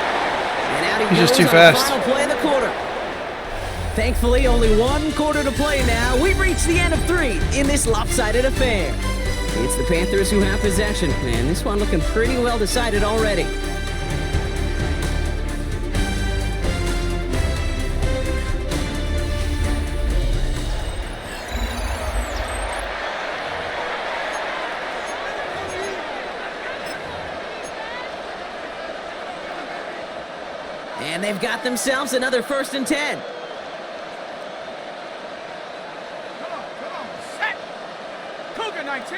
And out he He's goes just too on fast. the final play of the quarter. Thankfully, only 1 quarter to play now. We've reached the end of 3 in this lopsided affair. It's the Panthers who have possession, and this one looking pretty well decided already. And they've got themselves another 1st and 10. Come on, set! Cougar 19!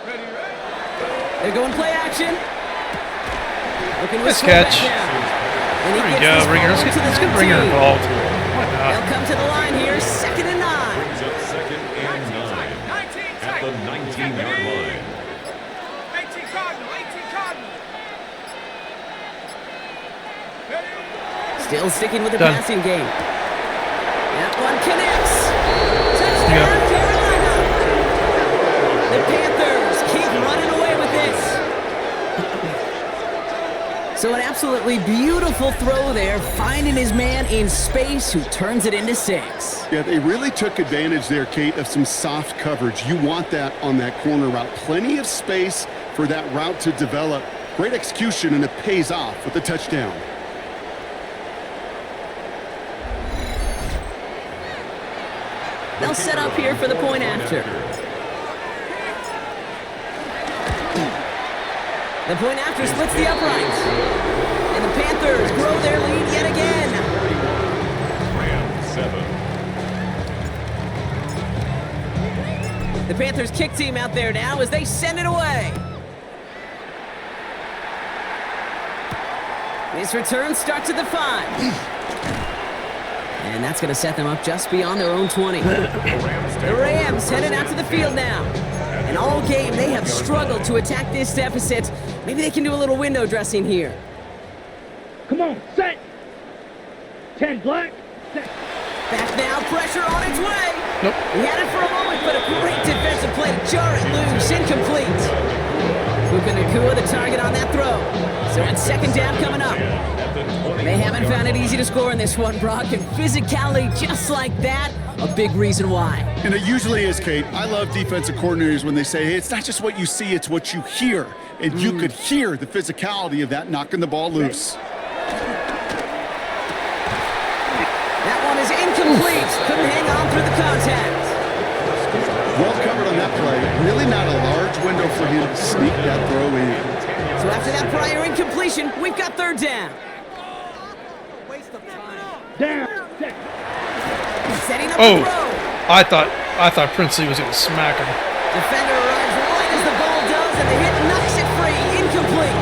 Ready, ready? They're going play action. Looking Nice with fullback catch. now. And he There you gets go, this Ringer. ball Let's to the get Ringer 19. involved. Why not? They'll come to the line here, 2nd and 9. Brings up 2nd and 9 at the 19-yard line. 18 Cardinal, 18 Cardinal. Still sticking with the Done. passing game. That one connects. Yeah. Touchdown, Carolina. The Panthers keep running away with this. So an absolutely beautiful throw there, finding his man in space who turns it into 6. Yeah, they really took advantage there, Kate, of some soft coverage. You want that on that corner route. Plenty of space for that route to develop. Great execution, and it pays off with a touchdown. They'll set up here for the point after. The point after splits the uprights. And the Panthers grow their lead yet again. Rams 7. The Panthers kick team out there now as they send it away. This return starts at the 5. And that's going to set them up just beyond their own 20. The Rams headed out to the field now. And all game, they have struggled to attack this deficit. Maybe they can do a little window dressing here. Come on, set. 10 black. Set. Back now, pressure on its way. Nope. He had it for a moment, but a great defensive play to jar it loose, incomplete. Puka Nacua, the target on that throw. So it's 2nd down coming up. They haven't found it easy to score in this one, Brock, and physicality just like that, a big reason why. And it usually is, Kate. I love defensive coordinators when they say, hey, it's not just what you see, it's what you hear. And you could hear the physicality of that knocking the ball loose. That one is incomplete. Couldn't hang on through the contact. Well covered on that play. Really not a large window for him to sneak that throw in. So after that prior incompletion, we've got 3rd down. Down. Set. Setting up Oh, the throw. I thought Princely was going to smack him. Defender arrives right as the ball does, and the hit knocks it free. Incomplete.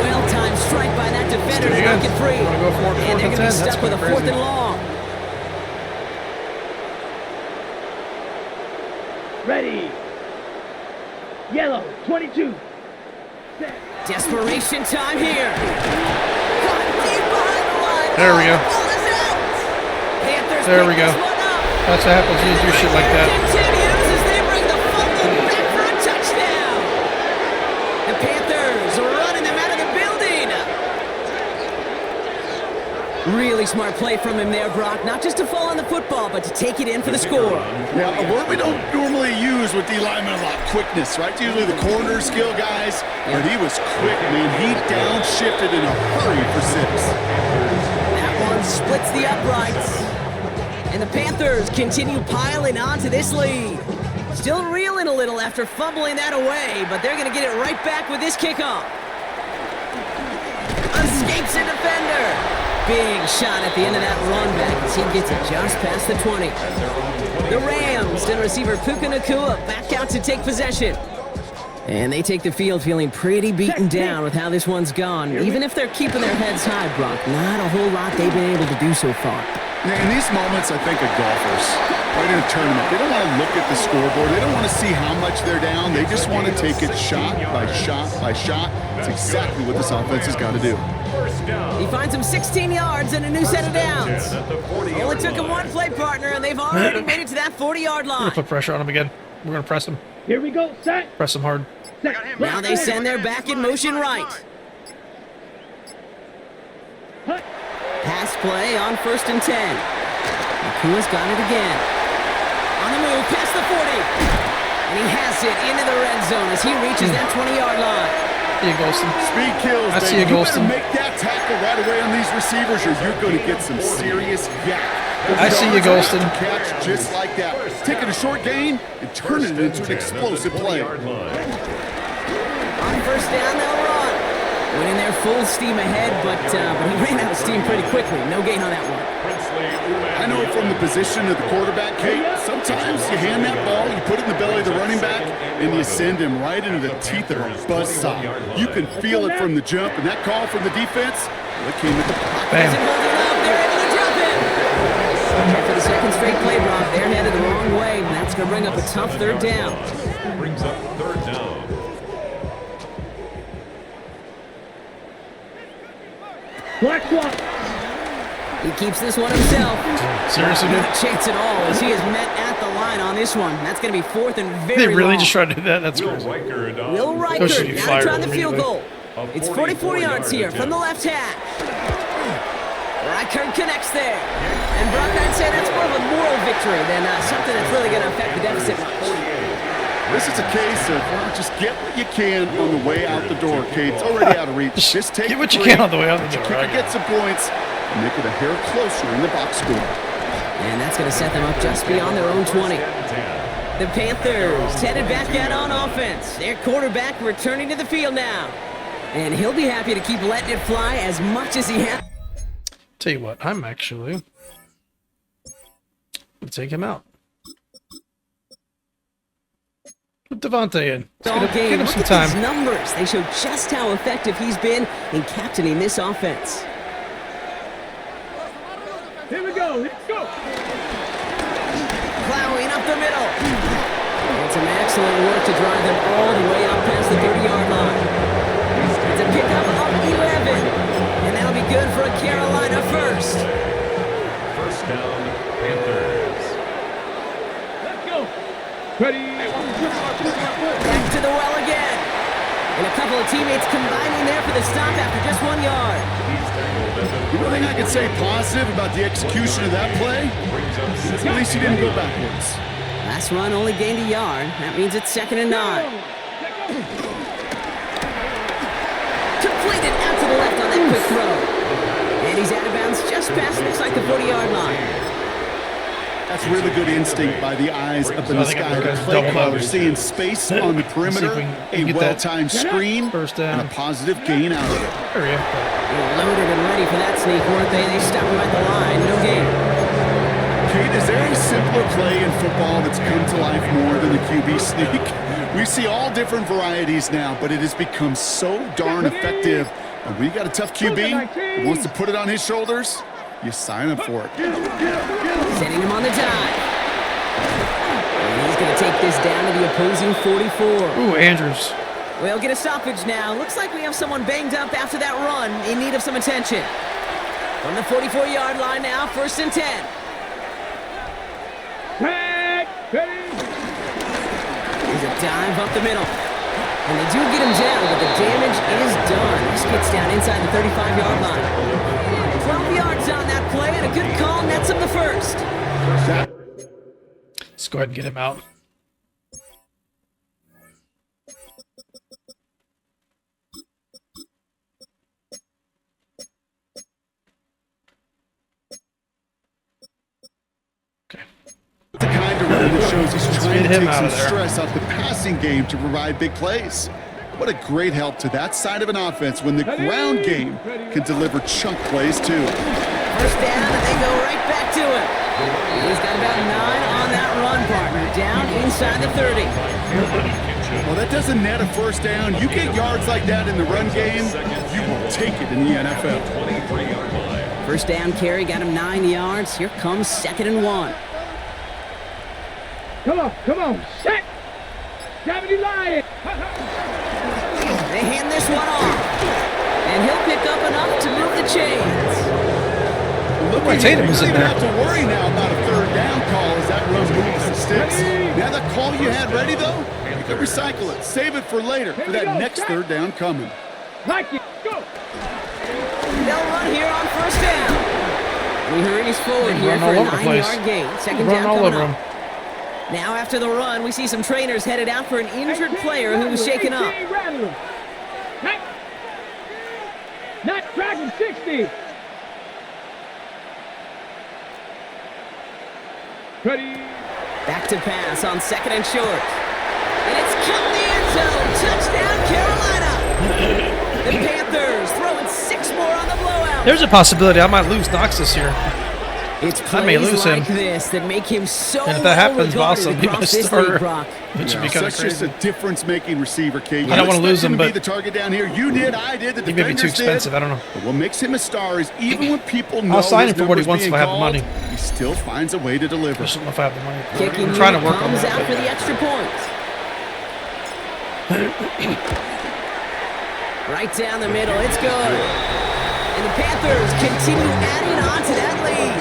Well-timed strike by that defender to knock it free. Wanna go for it, And 4th they're and going to be 10? That's stuck with a pretty 4th crazy. and long. Ready. Yellow. 22. Set. Desperation time here. Caught deep behind the line. There we go. The ball is out. Panthers There we pick go. this one up. That's what happens when you do shit like that. Continues as they bring the fumble back for a touchdown. The Panthers are running them out of the building. Really smart play from him there, Brock. Not just to fall on the football, but to take it in for the score. Now, a word we don't normally use with D linemen a lot, quickness, right? Usually the corner skill guys, but he was quick, man. He downshifted in a hurry for 6. That one splits the uprights. And the Panthers continue piling on to this lead. Still reeling a little after fumbling that away, but they're going to get it right back with this kickoff. Escapes a defender. Big shot at the end of that run back as he gets it just past the 20. The Rams and receiver Puka Nacua back out to take possession. And they take the field feeling pretty beaten down with how this one's gone. Even if they're keeping their heads high, Brock, not a whole lot they've been able to do so far. In these moments, I think of golfers, right in a tournament, they don't want to look at the scoreboard. They don't want to see how much they're down. They just want to take it shot by shot by shot. That's exactly what this offense has got to do. He finds him 16 yards and a new set of downs. Only took him one play, partner, and they've already made it to that 40-yard We're line. going to put pressure on him again. We're going to press him. Here we go. Set. Press him hard. Set. Now they send their back in motion right. Hut. Pass play on 1st and 10. Nakua's got it again. On the move, past the 40. And he has it into the red zone as he reaches that 20-yard line. See you, Golston. Speed kills, I baby. see you, You better Golston. make that tackle right away on these receivers or you're going to get some serious yak. I see you, Golston. Catch just like that. Taking a short gain and turning it into an explosive play. On 1st down, they'll run. Went in there full steam ahead, but he ran out of steam pretty quickly. No gain on that one. I know from the position of the quarterback, Kate, sometimes you hand that ball, you put it in the belly of the running back, and you send him right into the teeth of a buzzsaw. You can feel it from the jump, and that call from the defense, well, it came at the pocket. Bam. They're able to drop it. After the second straight play, Brock, they're headed the wrong way, and that's going to bring up a tough third down. Brings up third down. Black swap. He keeps this one himself. Seriously, dude? Not a chance at all as he is met at the line on this one. That's going to be fourth and very They really long. just tried to do that? That's Will crazy. Riker on Will Coach Riker should be now fired trying the field immediately. goal. It's 44 yards here from the left hash. Riker connects there. And Brock, I'd say that's more of a moral victory than something that's really going to affect the deficit much. This is a case of well, just get what you can on the way out the door, Kate. It's already out of reach. Just take Get what you three, can on the way out the door. kicker get some points, and make it a hair closer in the box score. And that's going to set them up just beyond their own 20. The Panthers headed back out on offense. Their quarterback returning to the field now. And he'll be happy to keep letting it fly as much as he has. Tell you what, I'm actually gonna take him out. Put Devontae in. All Get game. him Look some at time. these numbers. They show just how effective he's been in captaining this offense. Here we go. Let's go. Plowing up the middle. And some excellent work to drive them all the way up past the 30-yard line. It's a pickup of 11. And that'll be good for a Carolina first. First down, Panthers. Let's go. Ready. Back to the well again. And a couple of teammates combining there for the stop after just 1 yard. The only thing I can say positive about the execution of that play is at least he didn't go backwards. Last run only gained a yard. That means it's 2nd and 9. Completed out to the left on that quick throw. And he's out of bounds just past, looks like the 40-yard line. That's really good instinct by the eyes up in the So I think sky. I'm The gonna play double caller cover. seeing space on the perimeter, we can a get that well-timed screen, first down. and a positive gain out of it. There we go. They're loaded and ready for that sneak, weren't they? They stop him at the line. No gain. Kate, is there a simpler play in football that's come to life more than the QB sneak? We see all different varieties now, but it has become so darn effective. And when you got a tough QB who wants to put it on his shoulders, you sign up for it. Setting him on the dive. And he's going to take this down to the opposing 44. Ooh, Andrews. We'll get a stoppage now. Looks like we have someone banged up after that run in need of some attention. From the 44-yard line now, 1st and 10. Tag. Ready. There's a dive up the middle. And they do get him down, but the damage is done. This gets down inside the 35-yard line. 12 yards on that play, and a good call nets him the first. Let's go ahead and get him out. Okay. The kind of run that shows he's trying to get him take out some of there. stress off the passing game to provide big plays. What a great help to that side of an offense when the ground game can deliver chunk plays too. First down, and they go right back to him. He's got about 9 on that run, partner. Down inside the 30. Well, that doesn't net a first down. You get yards like that in the run game, you will take it in the NFL. 23-yard line. First down carry got him 9 yards. Here comes 2nd and 1. Come on. Set. Gravity Lion. They hand this one off. And he'll pick up enough to move the chains. Look Boy, at Tatum you. is You in don't even there. have to worry now about a third down call as that run moves the sticks. Now that call you had ready, though, you can recycle it. Save it for later, for that next third down coming. Like it. Go. They'll run here on first down. We hurries forward He's here running for a all over the place. 9-yard gain. Second Running down all coming over up. him. Now after the run, we see some trainers headed out for an injured player who was shaken up. Not Dragon 60. Ready. Back to pass on 2nd and short. And it's cut in the end zone. Touchdown, Carolina. The Panthers throwing 6 more on the blowout. There's a possibility I might lose Knox this year. It's I may plays lose like him. this that make him so And if that happens, Boss, well I'll be my across this starter. league, Brock. Which would be kind of Such just a crazy. difference-making receiver, Kate. I don't want to lose him, Be but the target down here. You did, I did, the he may be too defenders did. expensive. I don't know. But what makes him a star is even when people know I'll sign his him for what he number's wants if being I have the called, money. he still finds a way to I deliver. just don't know if I have the money. Kicking I'm trying to unit work on comes that. out for the extra point. Right down the middle, it's good. And the Panthers continue adding on to that lead.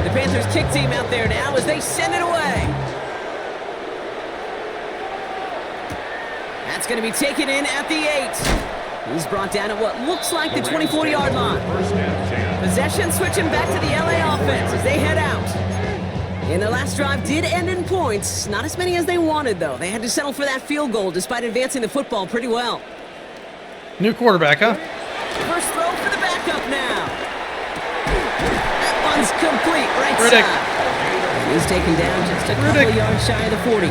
The Panthers kick team out there now as they send it away. That's going to be taken in at the 8. He's brought down at what looks like the 24-yard line. Possession switching back to the LA offense as they head out. And their last drive did end in points. Not as many as they wanted, though. They had to settle for that field goal despite advancing the football pretty well. New quarterback, huh? First throw for the backup now. That one's complete right Riddick. side. And he's taken down just a couple of yards shy of the 40.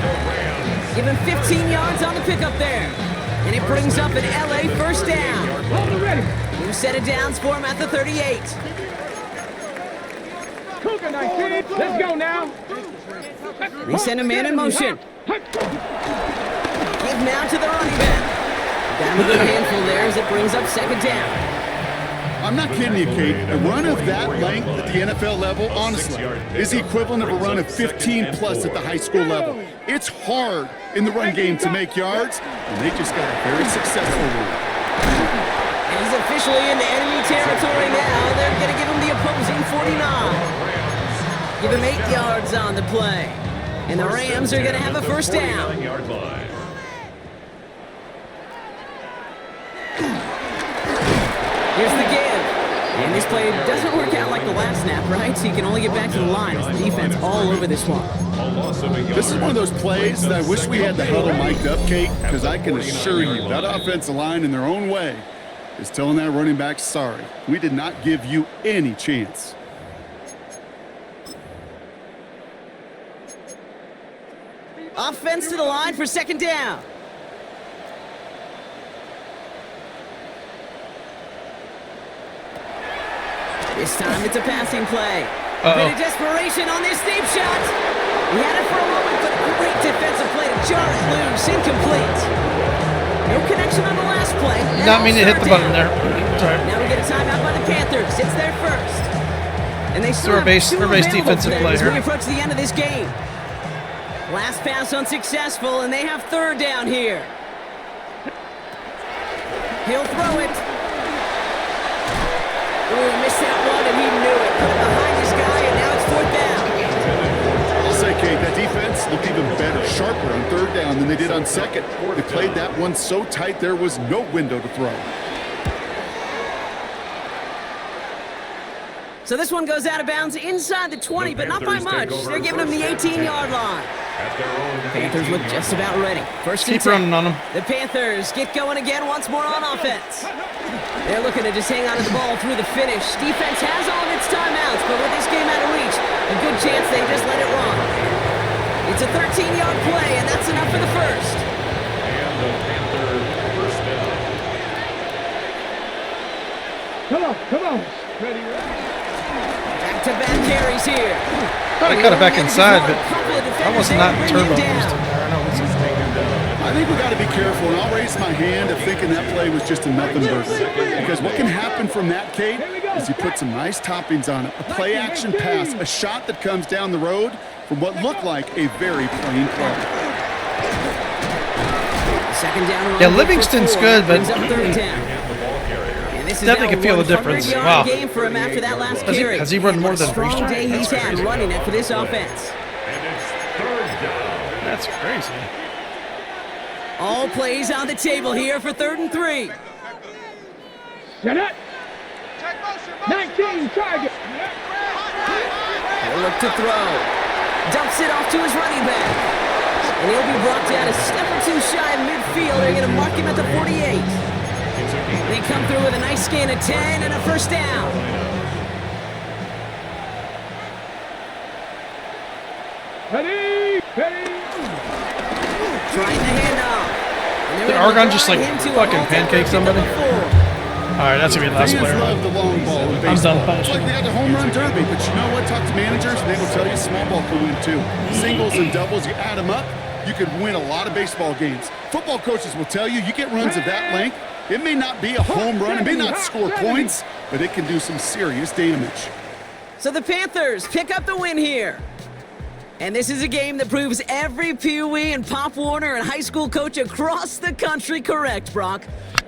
Give him 15 yards on the pickup there. And it brings up an LA first down. New set of downs for him at the 38. Cougar 19. Let's go now. They send a man in motion. Give now to the running back. Got him a good handful there as it brings up second down. I'm not kidding you, Kate. A run of that length at the NFL level, honestly, is the equivalent of a run of 15-plus at the high school level. It's hard in the run game to make yards, and they just got a very successful one. He's officially into enemy territory now. They're going to give him the opposing 49. Give him 8 yards on the play. And the Rams are going to have a first down. Here's the give. And this play doesn't work out like the last snap, right? So you can only get back to the line as the defense all over this one. This is one of those plays that I wish we had the huddle mic'd up, Kate, because I can assure you that offensive line in their own way is telling that running back, sorry, we did not give you any chance. Offense to the line for second down. This time it's a passing play. A bit of desperation on this deep shot. He had it for a moment, but a great defensive play to jar it loose. Incomplete. No connection on the last play. Did not mean to hit the button there. Sorry. Now we get a timeout by the Panthers. It's their first. And they still have base two available defensive to them play as we here. approach the end of this game. Last pass unsuccessful, and they have third down here. He'll throw it. Ooh, missed that one, and he knew it. Put it behind his guy, and now it's fourth down. I'll say, Kate, that defense looked even better, sharper on third down than they did on second. They played that one so tight there was no window to throw. So this one goes out of bounds inside the 20, but not by much. They're giving him the 18-yard line. Panthers look just about ready. First and Keep 10. running on them. The Panthers get going again once more on offense. They're looking to just hang on to the ball through the finish. Defense has all of its timeouts, but with this game out of reach, a good chance they just let it run. It's a 13-yard play, and that's enough for the first. And the Panther first down. Come on. Ready. Back-to-back carries here. Thought I cut it back inside, but I was not turbo boosting there. I know this is I think we got to be careful, and I'll raise my hand of thinking that play was just a nothing burger. Because what can happen from that, Kate, is you put some nice toppings on it. A play-action pass, a shot that comes down the road from what looked like a very plain play. Second down. Yeah, Livingston's good, but brings up third down. And this is definitely now can feel the a difference. 100-yard Wow. game for him after that last carry. Has he run more than three Strong day straight? he's That's had crazy. running it for this offense. And it's third down. That's crazy. All plays on the table here for 3rd and 3. Set up. 19 target. He'll look to throw. Dumps it off to his running back. And he'll be brought down a step or two shy of midfield. They're going to mark him at the 48. They come through with a nice gain of 10 and a first down. Ready. Trying the handoff. And they're Did able to Argon just, drive like, him to a fucking halt pancake after pickup somebody? of 4. right, that's going to be the last Fans player. love the long ball in I'm baseball. done It's like punishing. they got the home run derby, but you know what? Talk to managers, and they will tell you small ball can win too. Singles and doubles, you add them up, you could win a lot of baseball games. Football coaches will tell you get runs of that length. It may not be a home run, it may not score points, but it can do some serious damage. So the Panthers pick up the win here. And this is a game that proves every Pee Wee and Pop Warner and high school coach across the country correct, Brock.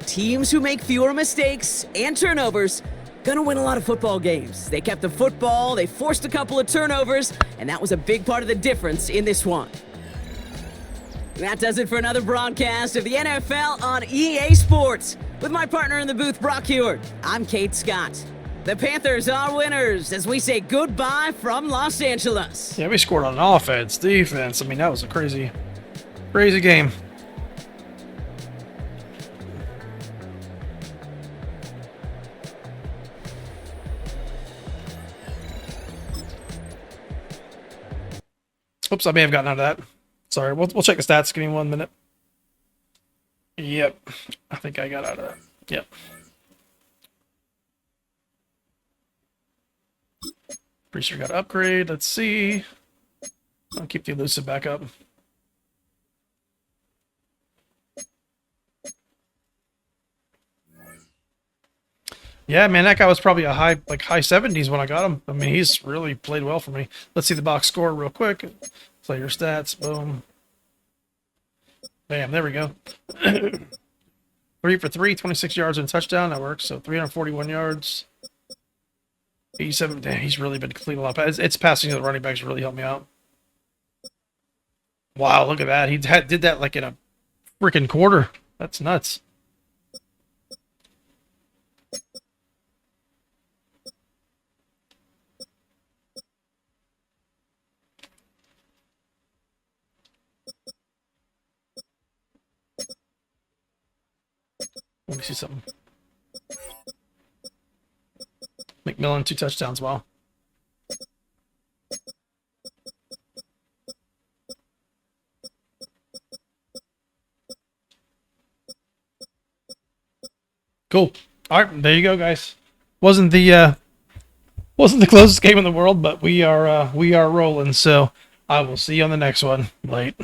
Teams who make fewer mistakes and turnovers gonna win a lot of football games. They kept the football, they forced a couple of turnovers, and that was a big part of the difference in this one. That does it for another broadcast of the NFL on EA Sports. With my partner in the booth, Brock Heward, I'm Kate Scott. The Panthers are winners as we say goodbye from Los Angeles. Yeah, we scored on offense, defense. I mean, that was a crazy, crazy game. Oops, I may have gotten out of that. Sorry, we'll check the stats. Give me 1 minute. Yep, I think I got out of that. Yep. Pretty sure I got to upgrade. Let's see. I'll keep the elusive back up. Yeah, man, that guy was probably a high 70s when I got him. I mean, he's really played well for me. Let's see the box score real quick. Player stats, boom. Bam, there we go. 3 for 3, 26 yards and a touchdown. That works. So 341 yards. 87. Damn, he's really been clean a lot. It's passing to the running backs really helped me out. Wow, look at that. He did that like in a freaking quarter. That's nuts. Let me see something. McMillan, 2 touchdowns. Wow. Cool. All right, there you go, guys. Wasn't the closest game in the world, but we are rolling. So I will see you on the next one. Late.